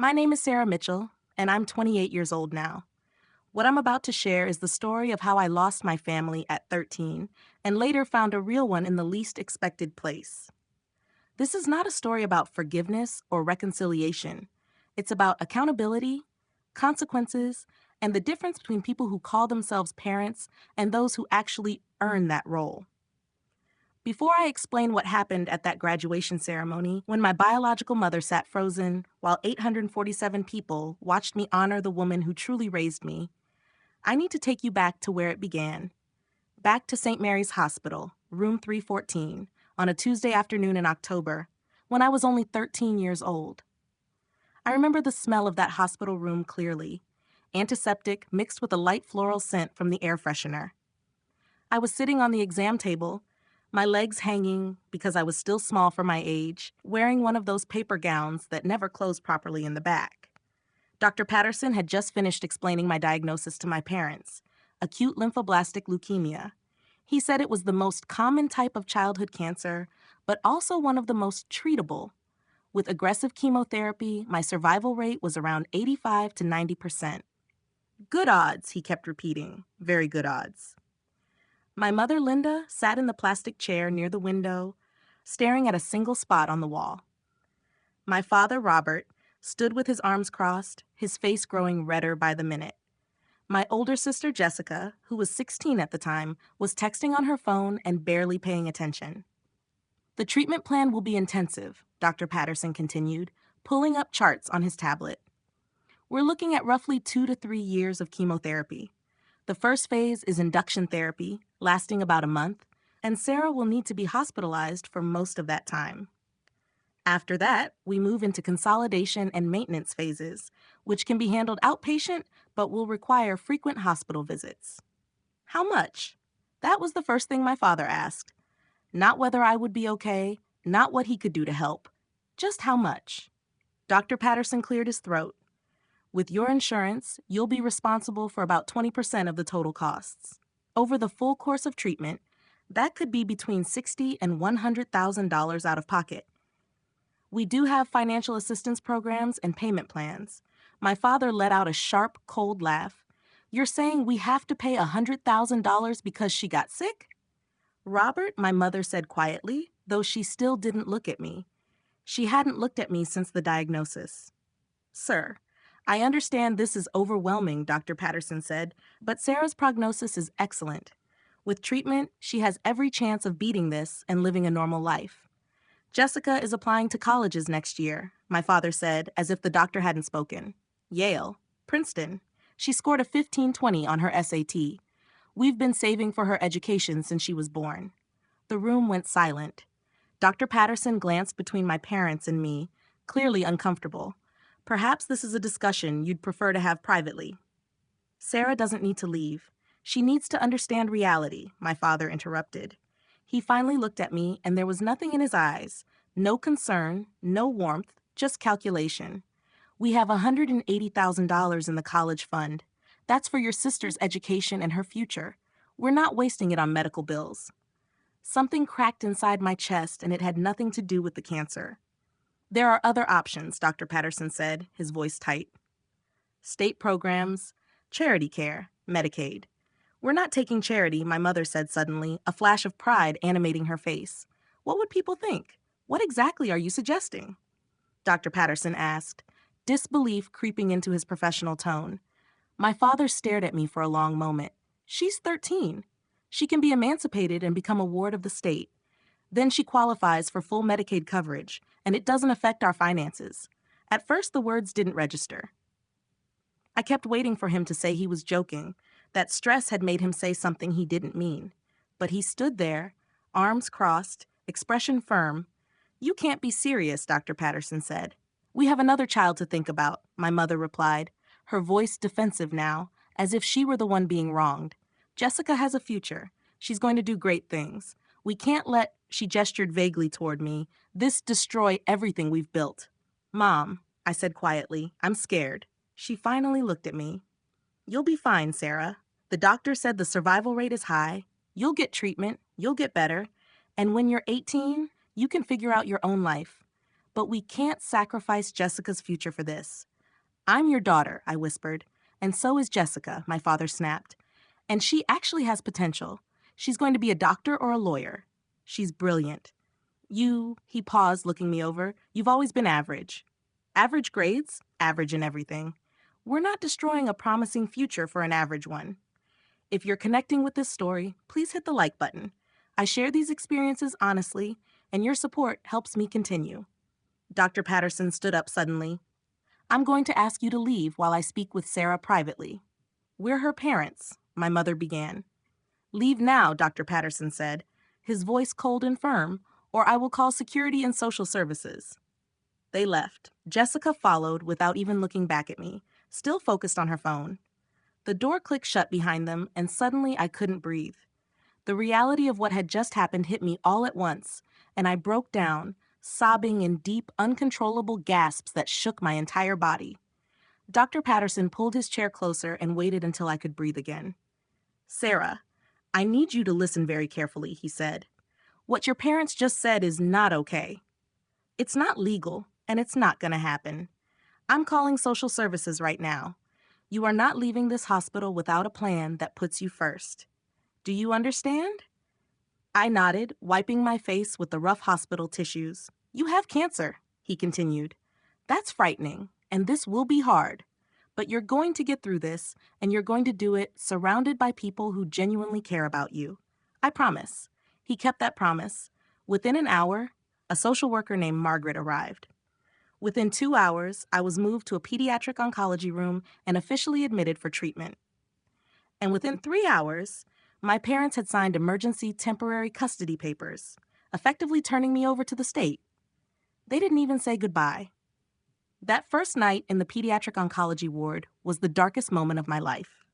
My name is Sarah Mitchell, and I'm 28 years old now. What I'm about to share is the story of how I lost my family at 13 and later found a real one in the least expected place. This is not a story about forgiveness or reconciliation. It's about accountability, consequences, and the difference between people who call themselves parents and those who actually earn that role. Before I explain what happened at that graduation ceremony, when my biological mother sat frozen while 847 people watched me honor the woman who truly raised me, I need to take you back to where it began. Back to St. Mary's Hospital, room 314, on a Tuesday afternoon in October, when I was only 13 years old. I remember the smell of that hospital room clearly, antiseptic mixed with a light floral scent from the air freshener. I was sitting on the exam table, my legs hanging because I was still small for my age, wearing one of those paper gowns that never closed properly in the back. Dr. Patterson had just finished explaining my diagnosis to my parents, acute lymphoblastic leukemia. He said it was the most common type of childhood cancer, but also one of the most treatable. With aggressive chemotherapy, my survival rate was around 85 to 90%. Good odds, he kept repeating, very good odds. My mother, Linda, sat in the plastic chair near the window, staring at a single spot on the wall. My father, Robert, stood with his arms crossed, his face growing redder by the minute. My older sister, Jessica, who was 16 at the time, was texting on her phone and barely paying attention. The treatment plan will be intensive, Dr. Patterson continued, pulling up charts on his tablet. We're looking at roughly 2 to 3 years of chemotherapy. The first phase is induction therapy, lasting about a month, and Sarah will need to be hospitalized for most of that time. After that, we move into consolidation and maintenance phases, which can be handled outpatient but will require frequent hospital visits. How much? That was the first thing my father asked. Not whether I would be okay, not what he could do to help, just how much. Dr. Patterson cleared his throat. With your insurance, you'll be responsible for about 20% of the total costs. Over the full course of treatment, that could be between $60,000 and $100,000 out of pocket. We do have financial assistance programs and payment plans. My father let out a sharp, cold laugh. You're saying we have to pay $100,000 because she got sick? Robert, my mother said quietly, though she still didn't look at me. She hadn't looked at me since the diagnosis. Sir, I understand this is overwhelming, Dr. Patterson said, but Sarah's prognosis is excellent. With treatment, she has every chance of beating this and living a normal life. Jessica is applying to colleges next year, my father said, as if the doctor hadn't spoken. Yale, Princeton. She scored a 1520 on her SAT. We've been saving for her education since she was born. The room went silent. Dr. Patterson glanced between my parents and me, clearly uncomfortable. Perhaps this is a discussion you'd prefer to have privately. Sarah doesn't need to leave. She needs to understand reality, my father interrupted. He finally looked at me, and there was nothing in his eyes. No concern, no warmth, just calculation. We have $180,000 in the college fund. That's for your sister's education and her future. We're not wasting it on medical bills. Something cracked inside my chest, and it had nothing to do with the cancer. There are other options, Dr. Patterson said, his voice tight. State programs, charity care, Medicaid. We're not taking charity, my mother said suddenly, a flash of pride animating her face. What would people think? What exactly are you suggesting? Dr. Patterson asked, disbelief creeping into his professional tone. My father stared at me for a long moment. She's 13. She can be emancipated and become a ward of the state. Then she qualifies for full Medicaid coverage, and it doesn't affect our finances. At first, the words didn't register. I kept waiting for him to say he was joking, that stress had made him say something he didn't mean. But he stood there, arms crossed, expression firm. You can't be serious, Dr. Patterson said. We have another child to think about, my mother replied, her voice defensive now, as if she were the one being wronged. Jessica has a future. She's going to do great things. We can't let, she gestured vaguely toward me, this destroy everything we've built. Mom, I said quietly, I'm scared. She finally looked at me. You'll be fine, Sarah. The doctor said the survival rate is high. You'll get treatment. You'll get better. And when you're 18, you can figure out your own life. but we can't sacrifice Jessica's future for this. I'm your daughter, I whispered. And so is Jessica, my father snapped. And she actually has potential. She's going to be a doctor or a lawyer. She's brilliant. He paused, looking me over. You've always been average. Average grades, average in everything. We're not destroying a promising future for an average one. If you're connecting with this story, please hit the like button. I share these experiences honestly, and your support helps me continue. Dr. Patterson stood up suddenly. I'm going to ask you to leave while I speak with Sarah privately. We're her parents, my mother began. Leave now, Dr. Patterson said, his voice cold and firm, or I will call security and social services. They left. Jessica followed without even looking back at me, still focused on her phone. The door clicked shut behind them, and suddenly I couldn't breathe. The reality of what had just happened hit me all at once, and I broke down, sobbing in deep, uncontrollable gasps that shook my entire body. Dr. Patterson pulled his chair closer and waited until I could breathe again. Sarah, I need you to listen very carefully, he said. What your parents just said is not okay. It's not legal, and it's not going to happen. I'm calling social services right now. You are not leaving this hospital without a plan that puts you first. Do you understand? I nodded, wiping my face with the rough hospital tissues. You have cancer, he continued. That's frightening, and this will be hard. But you're going to get through this, and you're going to do it surrounded by people who genuinely care about you. I promise. He kept that promise. Within an hour, a social worker named Margaret arrived. Within 2 hours, I was moved to a pediatric oncology room and officially admitted for treatment. And within 3 hours, my parents had signed emergency temporary custody papers, effectively turning me over to the state. They didn't even say goodbye. That first night in the pediatric oncology ward was the darkest moment of my life.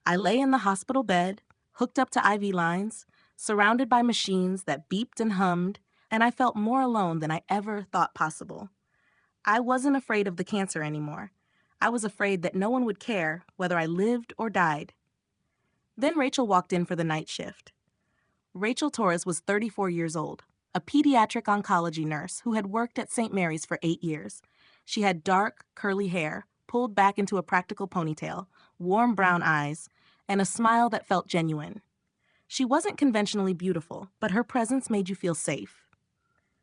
I lay in the hospital bed, hooked up to IV lines, surrounded by machines that beeped and hummed, and I felt more alone than I ever thought possible. I wasn't afraid of the cancer anymore. I was afraid that no one would care whether I lived or died. Then Rachel walked in for the night shift. Rachel Torres was 34 years old, a pediatric oncology nurse who had worked at St. Mary's for 8 years. She had dark, curly hair, pulled back into a practical ponytail, warm brown eyes, and a smile that felt genuine. She wasn't conventionally beautiful, but her presence made you feel safe.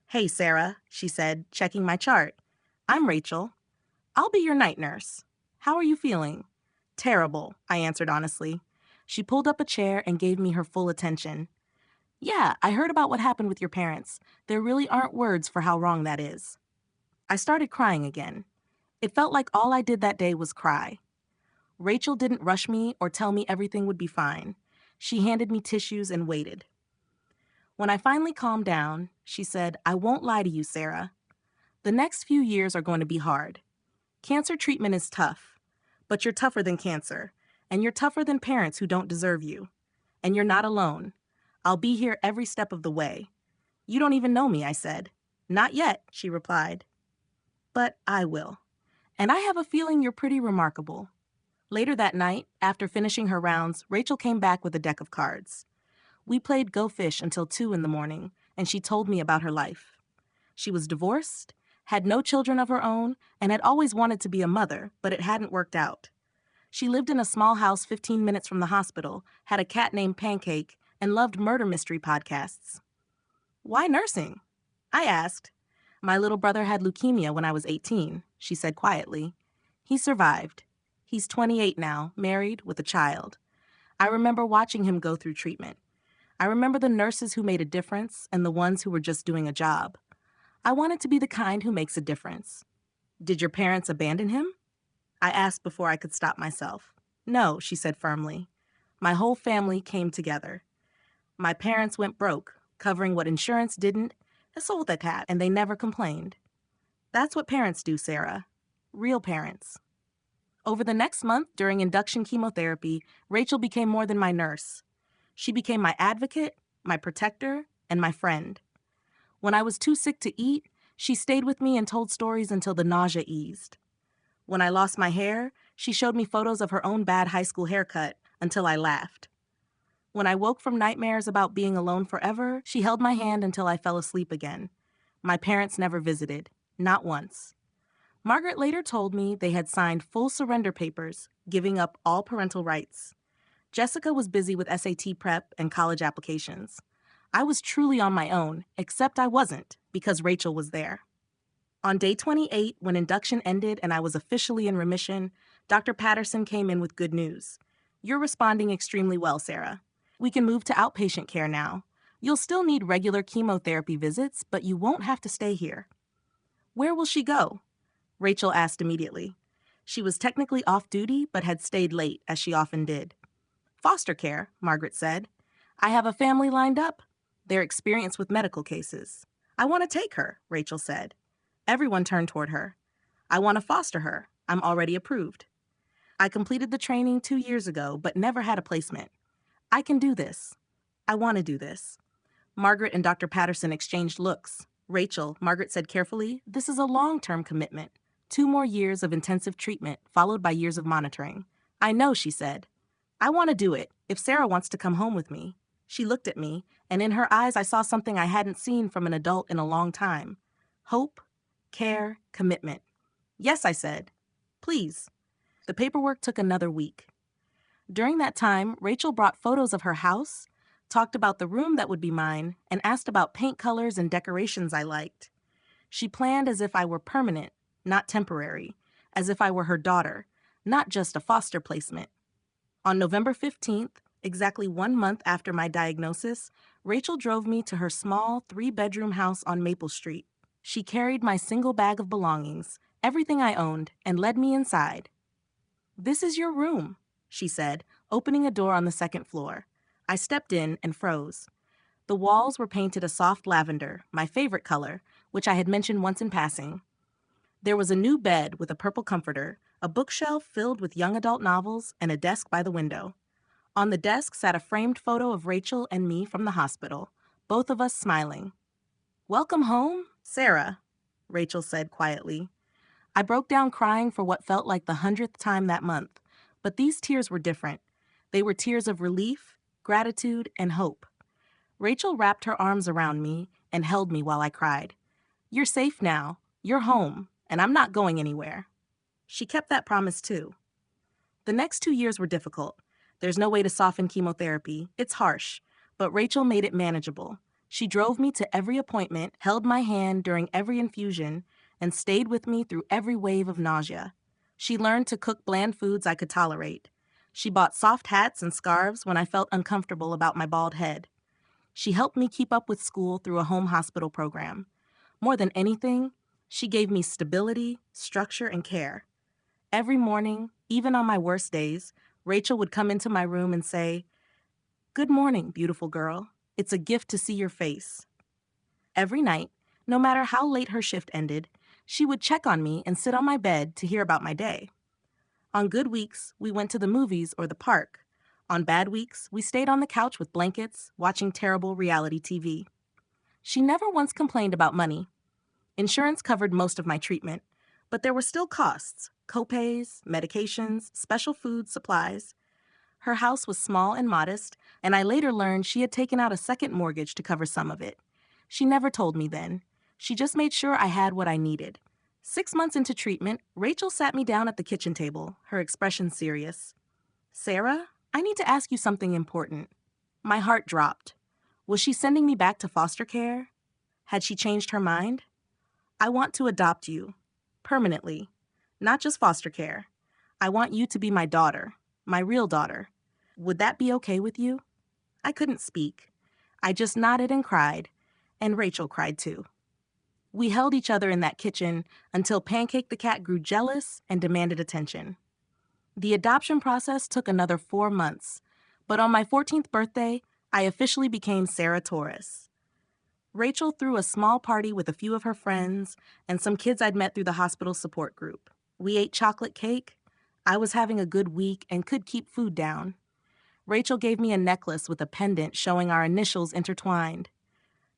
Hey, Sarah, she said, checking my chart. I'm Rachel. I'll be your night nurse. How are you feeling? Terrible, I answered honestly. She pulled up a chair and gave me her full attention. Yeah, I heard about what happened with your parents. There really aren't words for how wrong that is. I started crying again. It felt like all I did that day was cry. Rachel didn't rush me or tell me everything would be fine. She handed me tissues and waited. When I finally calmed down, she said, I won't lie to you, Sarah. The next few years are going to be hard. Cancer treatment is tough, but you're tougher than cancer, and you're tougher than parents who don't deserve you. And you're not alone. I'll be here every step of the way. You don't even know me, I said. Not yet, she replied. But I will. And I have a feeling you're pretty remarkable. Later that night, after finishing her rounds, Rachel came back with a deck of cards. We played Go Fish until 2 in the morning, and she told me about her life. She was divorced, had no children of her own, and had always wanted to be a mother, but it hadn't worked out. She lived in a small house 15 minutes from the hospital, had a cat named Pancake, and loved murder mystery podcasts. Why nursing? I asked. My little brother had leukemia when I was 18, she said quietly. He survived. He's 28 now, married, with a child. I remember watching him go through treatment. I remember the nurses who made a difference and the ones who were just doing a job. I wanted to be the kind who makes a difference. Did your parents abandon him? I asked before I could stop myself. No, she said firmly. My whole family came together. My parents went broke, covering what insurance didn't, and sold the cat, and they never complained. That's what parents do, Sarah. Real parents. Over the next month, during induction chemotherapy, Rachel became more than my nurse. She became my advocate, my protector, and my friend. When I was too sick to eat, she stayed with me and told stories until the nausea eased. When I lost my hair, she showed me photos of her own bad high school haircut until I laughed. When I woke from nightmares about being alone forever, she held my hand until I fell asleep again. My parents never visited. Not once. Margaret later told me they had signed full surrender papers, giving up all parental rights. Jessica was busy with SAT prep and college applications. I was truly on my own, except I wasn't, because Rachel was there. On day 28, when induction ended and I was officially in remission, Dr. Patterson came in with good news. You're responding extremely well, Sarah. We can move to outpatient care now. You'll still need regular chemotherapy visits, but you won't have to stay here. Where will she go? Rachel asked immediately. She was technically off duty, but had stayed late, as she often did. Foster care, Margaret said. I have a family lined up. They're experienced with medical cases. I want to take her, Rachel said. Everyone turned toward her. I want to foster her. I'm already approved. I completed the training 2 years ago, but never had a placement. I can do this. I want to do this. Margaret and Dr. Patterson exchanged looks. Rachel, Margaret said carefully, this is a long-term commitment. 2 more years of intensive treatment, followed by years of monitoring. I know, she said. I want to do it, if Sarah wants to come home with me. She looked at me, and in her eyes I saw something I hadn't seen from an adult in a long time. Hope, care, commitment. Yes, I said. Please. The paperwork took another week. During that time, Rachel brought photos of her house, talked about the room that would be mine, and asked about paint colors and decorations I liked. She planned as if I were permanent, not temporary, as if I were her daughter, not just a foster placement. On November 15th, exactly 1 month after my diagnosis, Rachel drove me to her small 3-bedroom house on Maple Street. She carried my single bag of belongings, everything I owned, and led me inside. This is your room, she said, opening a door on the 2nd floor. I stepped in and froze. The walls were painted a soft lavender, my favorite color, which I had mentioned once in passing. There was a new bed with a purple comforter, a bookshelf filled with young adult novels, and a desk by the window. On the desk sat a framed photo of Rachel and me from the hospital, both of us smiling. Welcome home, Sarah, Rachel said quietly. I broke down crying for what felt like the 100th time that month, but these tears were different. They were tears of relief, gratitude, and hope. Rachel wrapped her arms around me and held me while I cried. You're safe now. You're home, and I'm not going anywhere. She kept that promise too. The next 2 years were difficult. There's no way to soften chemotherapy. It's harsh, but Rachel made it manageable. She drove me to every appointment, held my hand during every infusion, and stayed with me through every wave of nausea. She learned to cook bland foods I could tolerate. She bought soft hats and scarves when I felt uncomfortable about my bald head. She helped me keep up with school through a home hospital program. More than anything, she gave me stability, structure, and care. Every morning, even on my worst days, Rachel would come into my room and say, "Good morning, beautiful girl. It's a gift to see your face." Every night, no matter how late her shift ended, she would check on me and sit on my bed to hear about my day. On good weeks, we went to the movies or the park. On bad weeks, we stayed on the couch with blankets, watching terrible reality TV. She never once complained about money. Insurance covered most of my treatment, but there were still costs, copays, medications, special food, supplies. Her house was small and modest, and I later learned she had taken out a second mortgage to cover some of it. She never told me then. She just made sure I had what I needed. 6 months into treatment, Rachel sat me down at the kitchen table, her expression serious. "Sarah, I need to ask you something important." My heart dropped. Was she sending me back to foster care? Had she changed her mind? "I want to adopt you. Permanently. Not just foster care. I want you to be my daughter. My real daughter. Would that be okay with you?" I couldn't speak. I just nodded and cried, and Rachel cried too. We held each other in that kitchen until Pancake the cat grew jealous and demanded attention. The adoption process took another 4 months, but on my 14th birthday, I officially became Sarah Torres. Rachel threw a small party with a few of her friends and some kids I'd met through the hospital support group. We ate chocolate cake. I was having a good week and could keep food down. Rachel gave me a necklace with a pendant showing our initials intertwined.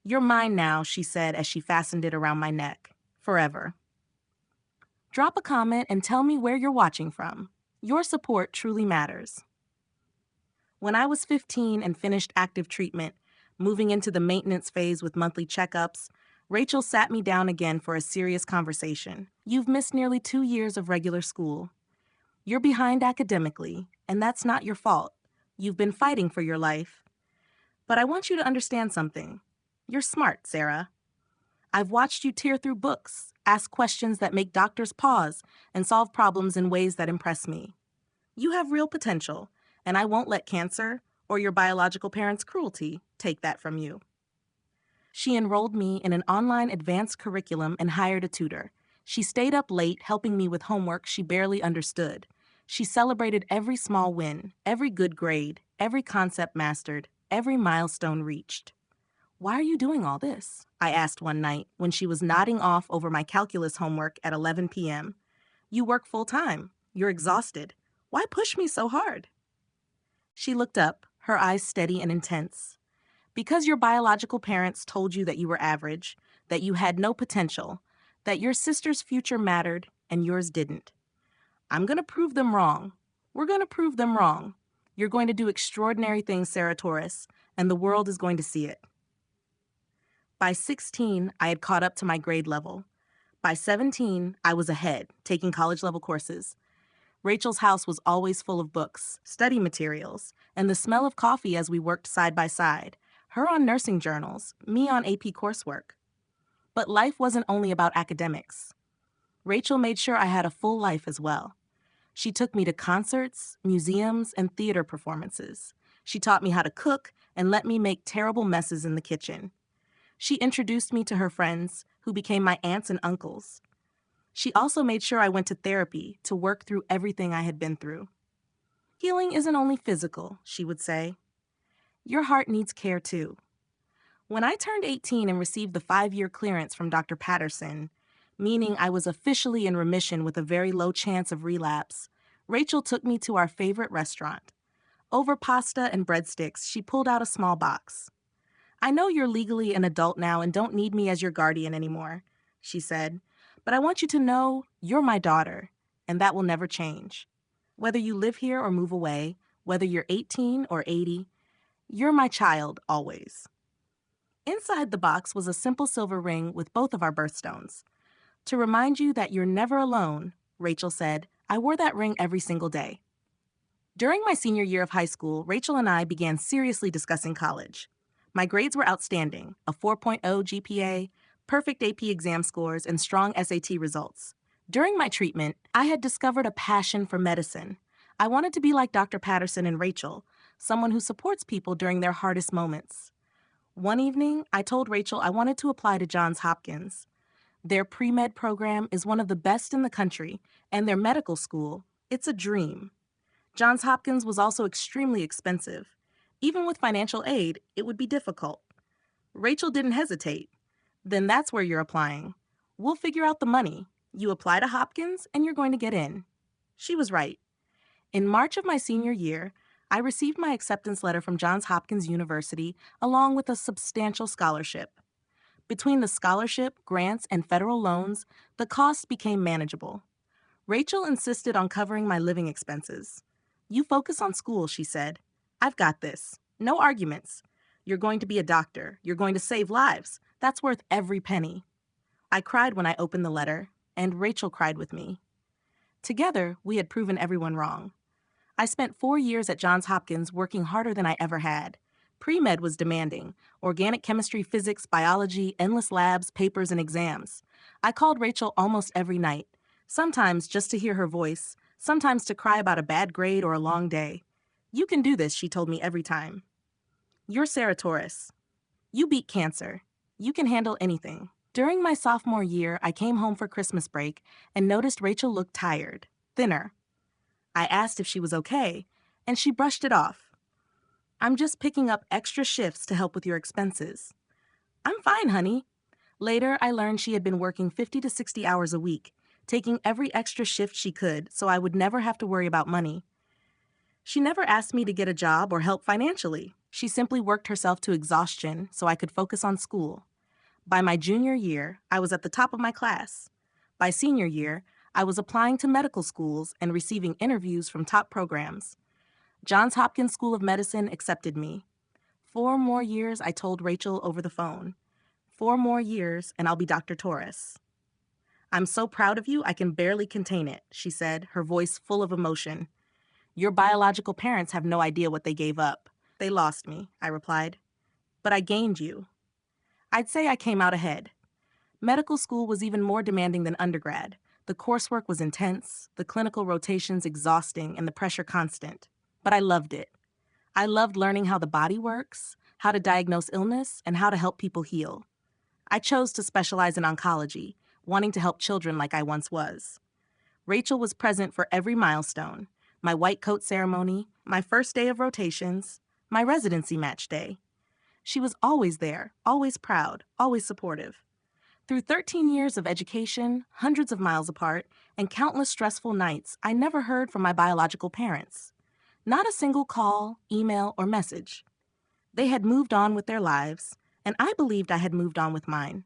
"You're mine now," she said as she fastened it around my neck. Forever. Drop a comment and tell me where you're watching from. Your support truly matters. When I was 15 and finished active treatment, moving into the maintenance phase with monthly checkups, Rachel sat me down again for a serious conversation. You've missed nearly 2 years of regular school. You're behind academically, and that's not your fault. You've been fighting for your life. But I want you to understand something. You're smart, Sarah. I've watched you tear through books, ask questions that make doctors pause, and solve problems in ways that impress me. You have real potential, and I won't let cancer or your biological parents' cruelty take that from you. She enrolled me in an online advanced curriculum and hired a tutor. She stayed up late helping me with homework she barely understood. She celebrated every small win, every good grade, every concept mastered, every milestone reached. "Why are you doing all this?" I asked one night when she was nodding off over my calculus homework at 11 p.m. "You work full time. You're exhausted. Why push me so hard?" She looked up, her eyes steady and intense. "Because your biological parents told you that you were average, that you had no potential, that your sister's future mattered and yours didn't. I'm going to prove them wrong. We're going to prove them wrong. You're going to do extraordinary things, Sarah Torres, and the world is going to see it." By 16, I had caught up to my grade level. By 17, I was ahead, taking college-level courses. Rachel's house was always full of books, study materials, and the smell of coffee as we worked side by side, her on nursing journals, me on AP coursework. But life wasn't only about academics. Rachel made sure I had a full life as well. She took me to concerts, museums, and theater performances. She taught me how to cook and let me make terrible messes in the kitchen. She introduced me to her friends, who became my aunts and uncles. She also made sure I went to therapy to work through everything I had been through. "Healing isn't only physical," she would say. "Your heart needs care too." When I turned 18 and received the 5-year clearance from Dr. Patterson, meaning I was officially in remission with a very low chance of relapse, Rachel took me to our favorite restaurant. Over pasta and breadsticks, she pulled out a small box. "I know you're legally an adult now and don't need me as your guardian anymore," she said, "but I want you to know you're my daughter, and that will never change. Whether you live here or move away, whether you're 18 or 80, you're my child always." Inside the box was a simple silver ring with both of our birthstones. "To remind you that you're never alone," Rachel said. I wore that ring every single day. During my senior year of high school, Rachel and I began seriously discussing college. My grades were outstanding, a 4.0 GPA, perfect AP exam scores, and strong SAT results. During my treatment, I had discovered a passion for medicine. I wanted to be like Dr. Patterson and Rachel, someone who supports people during their hardest moments. One evening, I told Rachel I wanted to apply to Johns Hopkins. Their pre-med program is one of the best in the country, and their medical school, it's a dream. Johns Hopkins was also extremely expensive. Even with financial aid, it would be difficult. Rachel didn't hesitate. "Then that's where you're applying. We'll figure out the money. You apply to Hopkins, and you're going to get in." She was right. In March of my senior year, I received my acceptance letter from Johns Hopkins University along with a substantial scholarship. Between the scholarship, grants, and federal loans, the cost became manageable. Rachel insisted on covering my living expenses. "You focus on school," she said. "I've got this. No arguments. You're going to be a doctor. You're going to save lives. That's worth every penny." I cried when I opened the letter, and Rachel cried with me. Together, we had proven everyone wrong. I spent 4 years at Johns Hopkins working harder than I ever had. Pre-med was demanding. Organic chemistry, physics, biology, endless labs, papers, and exams. I called Rachel almost every night, sometimes just to hear her voice, sometimes to cry about a bad grade or a long day. "You can do this," she told me every time. "You're Sarah Torres. You beat cancer. You can handle anything." During my sophomore year, I came home for Christmas break and noticed Rachel looked tired, thinner. I asked if she was okay, and she brushed it off. "I'm just picking up extra shifts to help with your expenses." "I'm fine, honey." Later, I learned she had been working 50 to 60 hours a week, taking every extra shift she could so I would never have to worry about money. She never asked me to get a job or help financially. She simply worked herself to exhaustion so I could focus on school. By my junior year, I was at the top of my class. By senior year, I was applying to medical schools and receiving interviews from top programs. Johns Hopkins School of Medicine accepted me. 4 more years, I told Rachel over the phone. 4 more years and I'll be Dr. Torres. I'm so proud of you, I can barely contain it, she said, her voice full of emotion. Your biological parents have no idea what they gave up. They lost me, I replied. But I gained you. I'd say I came out ahead. Medical school was even more demanding than undergrad. The coursework was intense, the clinical rotations exhausting, and the pressure constant. But I loved it. I loved learning how the body works, how to diagnose illness, and how to help people heal. I chose to specialize in oncology, wanting to help children like I once was. Rachel was present for every milestone: my white coat ceremony, my first day of rotations, my residency match day. She was always there, always proud, always supportive. Through 13 years of education, hundreds of miles apart, and countless stressful nights, I never heard from my biological parents. Not a single call, email, or message. They had moved on with their lives, and I believed I had moved on with mine.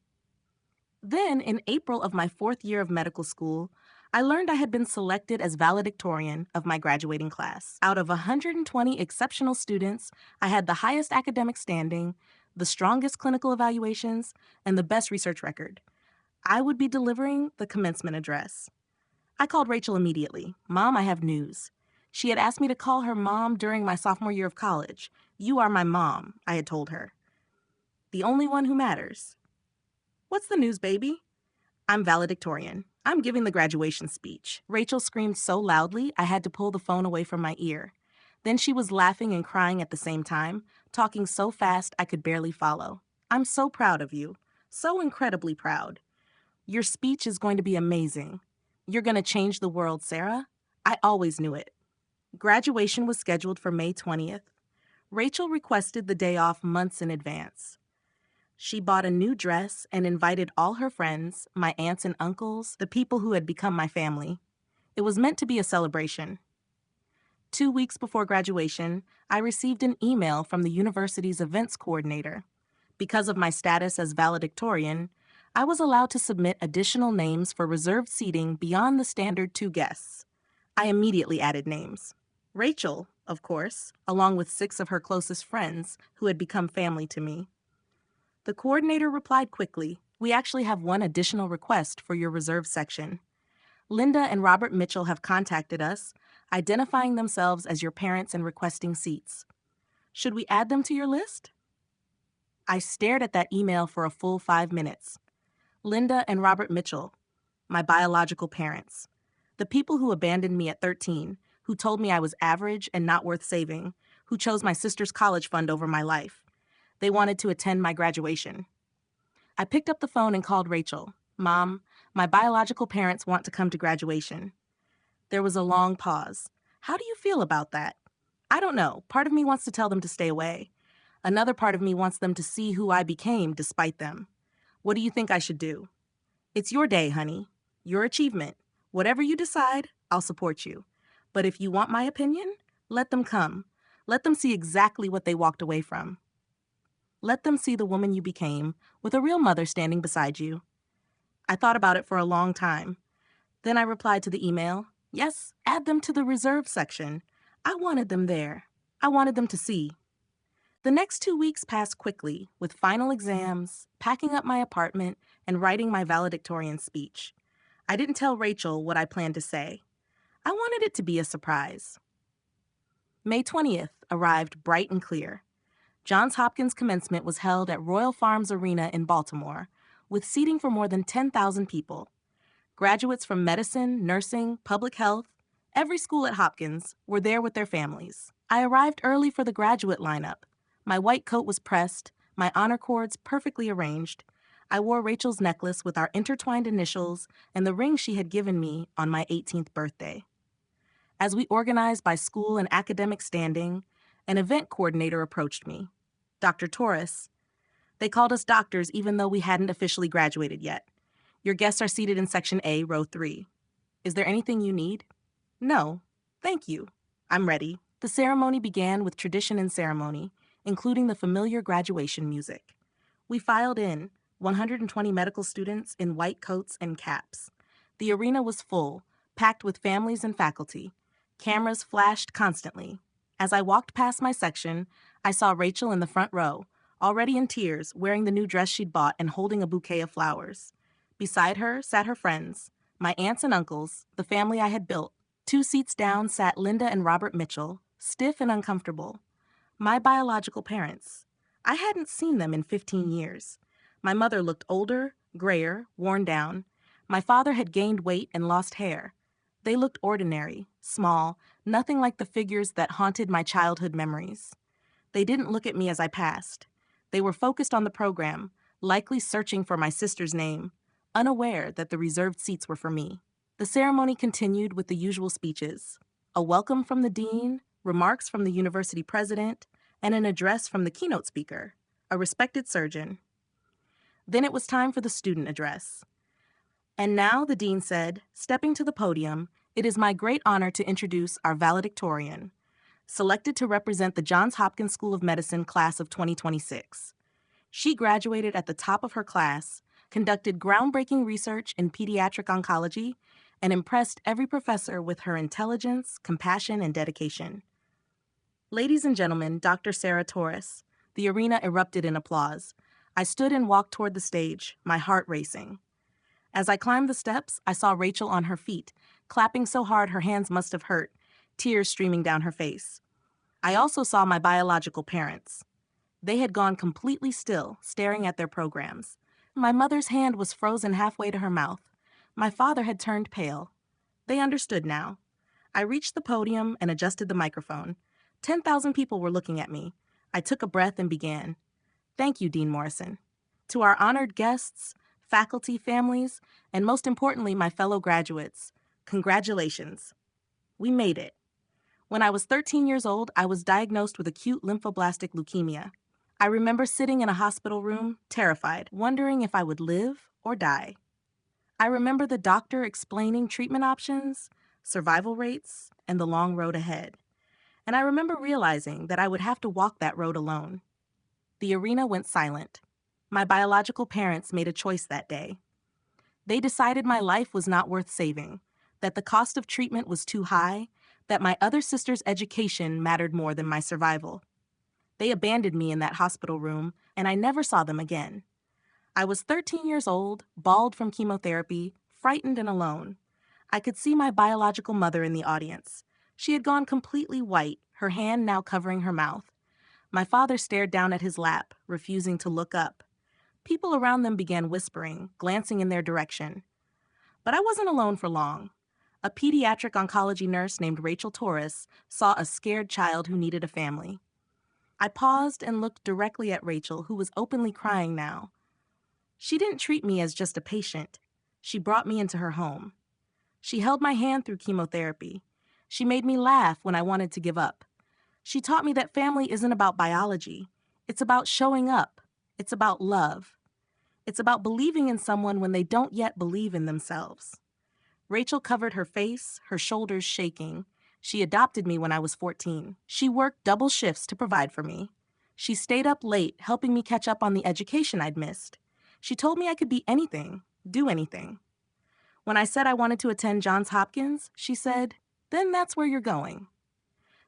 Then, in April of my 4th year of medical school, I learned I had been selected as valedictorian of my graduating class. Out of 120 exceptional students, I had the highest academic standing, the strongest clinical evaluations, and the best research record. I would be delivering the commencement address. I called Rachel immediately. Mom, I have news. She had asked me to call her mom during my sophomore year of college. You are my mom, I had told her. The only one who matters. What's the news, baby? I'm valedictorian. I'm giving the graduation speech. Rachel screamed so loudly, I had to pull the phone away from my ear. Then she was laughing and crying at the same time, talking so fast I could barely follow. I'm so proud of you. So incredibly proud. Your speech is going to be amazing. You're going to change the world, Sarah. I always knew it. Graduation was scheduled for May 20th. Rachel requested the day off months in advance. She bought a new dress and invited all her friends, my aunts and uncles, the people who had become my family. It was meant to be a celebration. 2 weeks before graduation, I received an email from the university's events coordinator. Because of my status as valedictorian, I was allowed to submit additional names for reserved seating beyond the standard 2 guests. I immediately added names. Rachel, of course, along with 6 of her closest friends who had become family to me. The coordinator replied quickly, "We actually have one additional request for your reserve section. Linda and Robert Mitchell have contacted us, identifying themselves as your parents and requesting seats. Should we add them to your list?" I stared at that email for a full 5 minutes. Linda and Robert Mitchell, my biological parents. The people who abandoned me at 13, who told me I was average and not worth saving, who chose my sister's college fund over my life. They wanted to attend my graduation. I picked up the phone and called Rachel. Mom, my biological parents want to come to graduation. There was a long pause. How do you feel about that? I don't know. Part of me wants to tell them to stay away. Another part of me wants them to see who I became despite them. What do you think I should do? It's your day, honey. Your achievement. Whatever you decide, I'll support you. But if you want my opinion, let them come. Let them see exactly what they walked away from. Let them see the woman you became, with a real mother standing beside you. I thought about it for a long time. Then I replied to the email, yes, add them to the reserve section. I wanted them there. I wanted them to see. The next 2 weeks passed quickly, with final exams, packing up my apartment, and writing my valedictorian speech. I didn't tell Rachel what I planned to say. I wanted it to be a surprise. May 20th arrived bright and clear. Johns Hopkins commencement was held at Royal Farms Arena in Baltimore, with seating for more than 10,000 people. Graduates from medicine, nursing, public health, every school at Hopkins were there with their families. I arrived early for the graduate lineup. My white coat was pressed, my honor cords perfectly arranged. I wore Rachel's necklace with our intertwined initials and the ring she had given me on my 18th birthday. As we organized by school and academic standing, an event coordinator approached me. Dr. Torres. They called us doctors even though we hadn't officially graduated yet. Your guests are seated in Section A, Row 3. Is there anything you need? No. Thank you. I'm ready. The ceremony began with tradition and ceremony, including the familiar graduation music. We filed in, 120 medical students in white coats and caps. The arena was full, packed with families and faculty. Cameras flashed constantly. As I walked past my section, I saw Rachel in the front row, already in tears, wearing the new dress she'd bought and holding a bouquet of flowers. Beside her sat her friends, my aunts and uncles, the family I had built. 2 seats down sat Linda and Robert Mitchell, stiff and uncomfortable. My biological parents. I hadn't seen them in 15 years. My mother looked older, grayer, worn down. My father had gained weight and lost hair. They looked ordinary, small, nothing like the figures that haunted my childhood memories. They didn't look at me as I passed. They were focused on the program, likely searching for my sister's name, unaware that the reserved seats were for me. The ceremony continued with the usual speeches: a welcome from the dean, remarks from the university president, and an address from the keynote speaker, a respected surgeon. Then it was time for the student address. And now, the dean said, stepping to the podium, it is my great honor to introduce our valedictorian, selected to represent the Johns Hopkins School of Medicine class of 2026. She graduated at the top of her class, conducted groundbreaking research in pediatric oncology, and impressed every professor with her intelligence, compassion, and dedication. Ladies and gentlemen, Dr. Sarah Torres. The arena erupted in applause. I stood and walked toward the stage, my heart racing. As I climbed the steps, I saw Rachel on her feet, clapping so hard her hands must have hurt, tears streaming down her face. I also saw my biological parents. They had gone completely still, staring at their programs. My mother's hand was frozen halfway to her mouth. My father had turned pale. They understood now. I reached the podium and adjusted the microphone. 10,000 people were looking at me. I took a breath and began. Thank you, Dean Morrison. To our honored guests, faculty, families, and most importantly, my fellow graduates, congratulations. We made it. When I was 13 years old, I was diagnosed with acute lymphoblastic leukemia. I remember sitting in a hospital room, terrified, wondering if I would live or die. I remember the doctor explaining treatment options, survival rates, and the long road ahead. And I remember realizing that I would have to walk that road alone. The arena went silent. My biological parents made a choice that day. They decided my life was not worth saving, that the cost of treatment was too high, that my other sister's education mattered more than my survival. They abandoned me in that hospital room, and I never saw them again. I was 13 years old, bald from chemotherapy, frightened and alone. I could see my biological mother in the audience. She had gone completely white, her hand now covering her mouth. My father stared down at his lap, refusing to look up. People around them began whispering, glancing in their direction. But I wasn't alone for long. A pediatric oncology nurse named Rachel Torres saw a scared child who needed a family. I paused and looked directly at Rachel, who was openly crying now. She didn't treat me as just a patient. She brought me into her home. She held my hand through chemotherapy. She made me laugh when I wanted to give up. She taught me that family isn't about biology. It's about showing up. It's about love. It's about believing in someone when they don't yet believe in themselves. Rachel covered her face, her shoulders shaking. She adopted me when I was 14. She worked double shifts to provide for me. She stayed up late, helping me catch up on the education I'd missed. She told me I could be anything, do anything. When I said I wanted to attend Johns Hopkins, she said, "Then that's where you're going."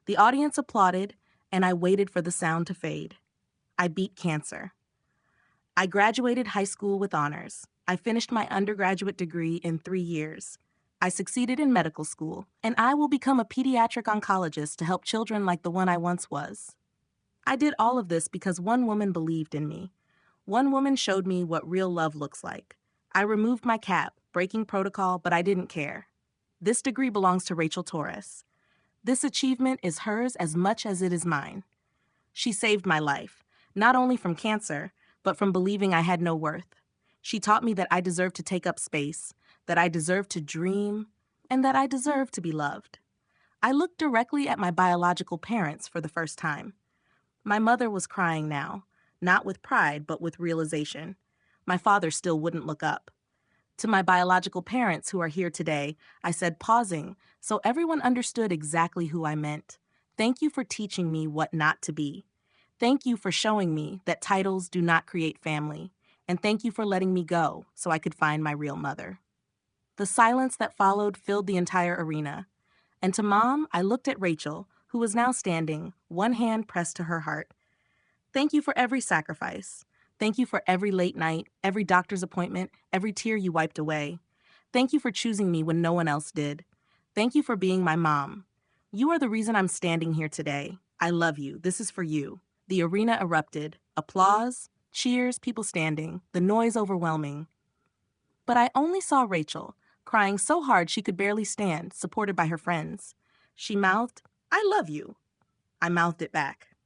The audience applauded, and I waited for the sound to fade. I beat cancer. I graduated high school with honors. I finished my undergraduate degree in 3 years. I succeeded in medical school, and I will become a pediatric oncologist to help children like the one I once was. I did all of this because one woman believed in me. One woman showed me what real love looks like. I removed my cap, breaking protocol, but I didn't care. This degree belongs to Rachel Torres. This achievement is hers as much as it is mine. She saved my life, not only from cancer, but from believing I had no worth. She taught me that I deserved to take up space, that I deserved to dream, and that I deserved to be loved. I looked directly at my biological parents for the first time. My mother was crying now, not with pride, but with realization. My father still wouldn't look up. To my biological parents who are here today, I said, pausing, so everyone understood exactly who I meant. Thank you for teaching me what not to be. Thank you for showing me that titles do not create family. And thank you for letting me go so I could find my real mother. The silence that followed filled the entire arena. And to Mom, I looked at Rachel, who was now standing, one hand pressed to her heart. Thank you for every sacrifice. Thank you for every late night, every doctor's appointment, every tear you wiped away. Thank you for choosing me when no one else did. Thank you for being my mom. You are the reason I'm standing here today. I love you. This is for you." The arena erupted. Applause, cheers, people standing, the noise overwhelming. But I only saw Rachel, crying so hard she could barely stand, supported by her friends. She mouthed, "I love you." I mouthed it back.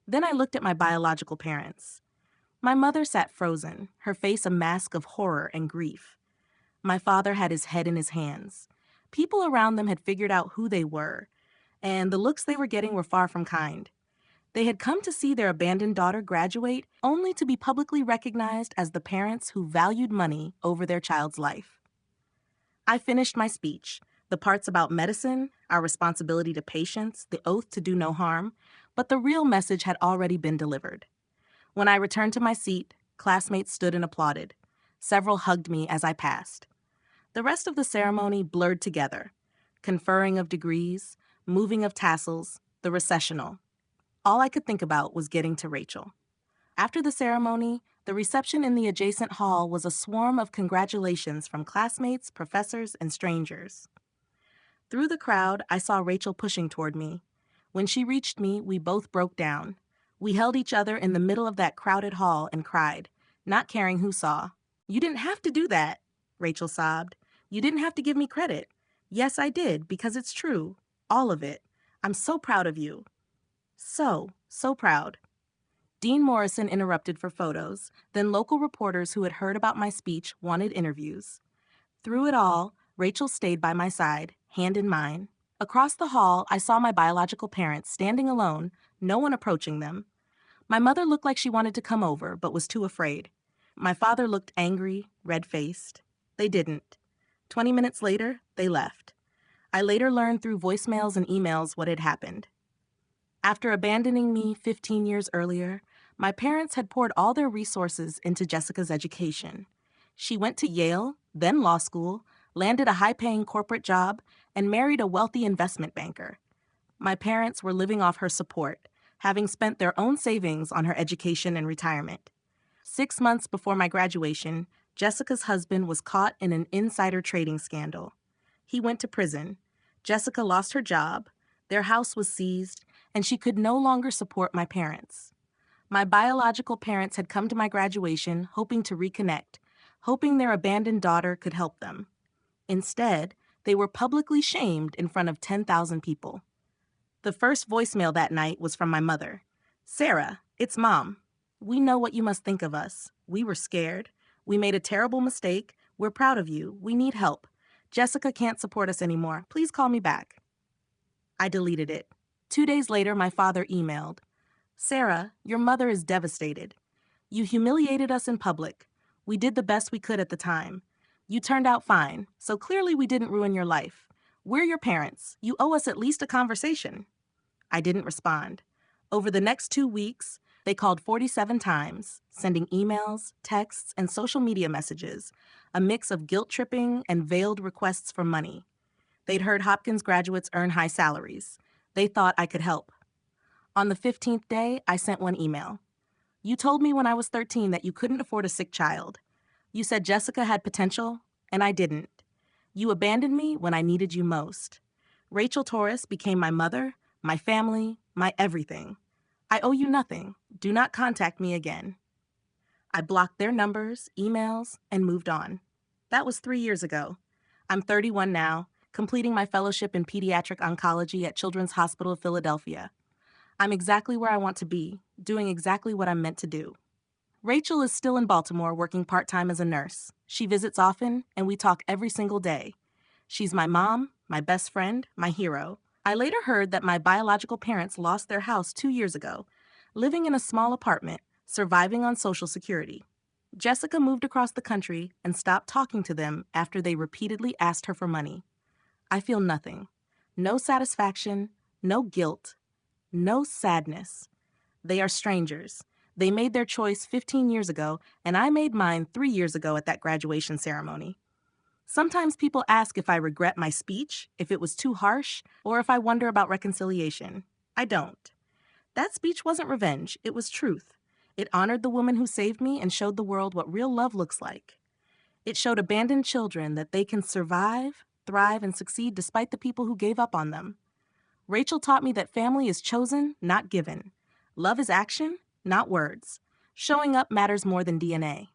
Then I looked at my biological parents. My mother sat frozen, her face a mask of horror and grief. My father had his head in his hands. People around them had figured out who they were, and the looks they were getting were far from kind. They had come to see their abandoned daughter graduate only to be publicly recognized as the parents who valued money over their child's life. I finished my speech, the parts about medicine, our responsibility to patients, the oath to do no harm, but the real message had already been delivered. When I returned to my seat, classmates stood and applauded. Several hugged me as I passed. The rest of the ceremony blurred together. Conferring of degrees, moving of tassels, the recessional. All I could think about was getting to Rachel. After the ceremony, the reception in the adjacent hall was a swarm of congratulations from classmates, professors, and strangers. Through the crowd, I saw Rachel pushing toward me. When she reached me, we both broke down. We held each other in the middle of that crowded hall and cried, not caring who saw. "You didn't have to do that," Rachel sobbed. "You didn't have to give me credit." "Yes, I did, because it's true. All of it. I'm so proud of you." So proud. Dean Morrison interrupted for photos. Then local reporters who had heard about my speech wanted interviews. Through it all, Rachel stayed by my side, hand in mine. Across the hall, I saw my biological parents standing alone, no one approaching them. My mother looked like she wanted to come over, but was too afraid. My father looked angry, red-faced. They didn't. 20 minutes later, they left. I later learned through voicemails and emails what had happened. After abandoning me 15 years earlier, my parents had poured all their resources into Jessica's education. She went to Yale, then law school, landed a high-paying corporate job, and married a wealthy investment banker. My parents were living off her support, having spent their own savings on her education and retirement. 6 months before my graduation, Jessica's husband was caught in an insider trading scandal. He went to prison. Jessica lost her job, their house was seized, and she could no longer support my parents. My biological parents had come to my graduation hoping to reconnect, hoping their abandoned daughter could help them. Instead, they were publicly shamed in front of 10,000 people. The first voicemail that night was from my mother. "Sarah, it's Mom. We know what you must think of us. We were scared. We made a terrible mistake. We're proud of you. We need help. Jessica can't support us anymore. Please call me back." I deleted it. 2 days later, my father emailed, "Sarah, your mother is devastated. You humiliated us in public. We did the best we could at the time. You turned out fine, so clearly we didn't ruin your life. We're your parents. You owe us at least a conversation." I didn't respond. Over the next 2 weeks, they called 47 times, sending emails, texts, and social media messages, a mix of guilt-tripping and veiled requests for money. They'd heard Hopkins graduates earn high salaries. They thought I could help. On the 15th day, I sent one email. "You told me when I was 13 that you couldn't afford a sick child. You said Jessica had potential, and I didn't. You abandoned me when I needed you most. Rachel Torres became my mother, my family, my everything. I owe you nothing. Do not contact me again." I blocked their numbers, emails, and moved on. That was 3 years ago. I'm 31 now, completing my fellowship in pediatric oncology at Children's Hospital of Philadelphia. I'm exactly where I want to be, doing exactly what I'm meant to do. Rachel is still in Baltimore working part-time as a nurse. She visits often, and we talk every single day. She's my mom, my best friend, my hero. I later heard that my biological parents lost their house 2 years ago, living in a small apartment, surviving on Social Security. Jessica moved across the country and stopped talking to them after they repeatedly asked her for money. I feel nothing. No satisfaction, no guilt, no sadness. They are strangers. They made their choice 15 years ago, and I made mine 3 years ago at that graduation ceremony. Sometimes people ask if I regret my speech, if it was too harsh, or if I wonder about reconciliation. I don't. That speech wasn't revenge, it was truth. It honored the woman who saved me and showed the world what real love looks like. It showed abandoned children that they can survive, thrive, and succeed despite the people who gave up on them. Rachel taught me that family is chosen, not given. Love is action, not words. Showing up matters more than DNA.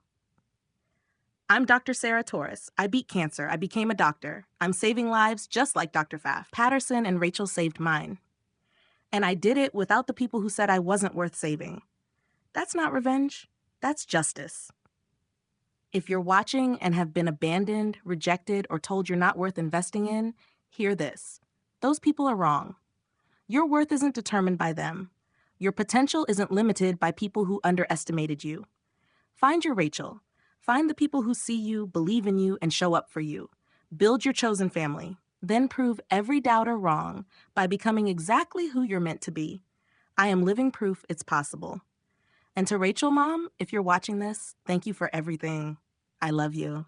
I'm Dr. Sarah Torres. I beat cancer. I became a doctor. I'm saving lives just like Dr. Pfaff. Patterson and Rachel saved mine. And I did it without the people who said I wasn't worth saving. That's not revenge. That's justice. If you're watching and have been abandoned, rejected, or told you're not worth investing in, hear this. Those people are wrong. Your worth isn't determined by them. Your potential isn't limited by people who underestimated you. Find your Rachel. Find the people who see you, believe in you, and show up for you. Build your chosen family. Then prove every doubter wrong by becoming exactly who you're meant to be. I am living proof it's possible. And to Rachel, Mom, if you're watching this, thank you for everything. I love you.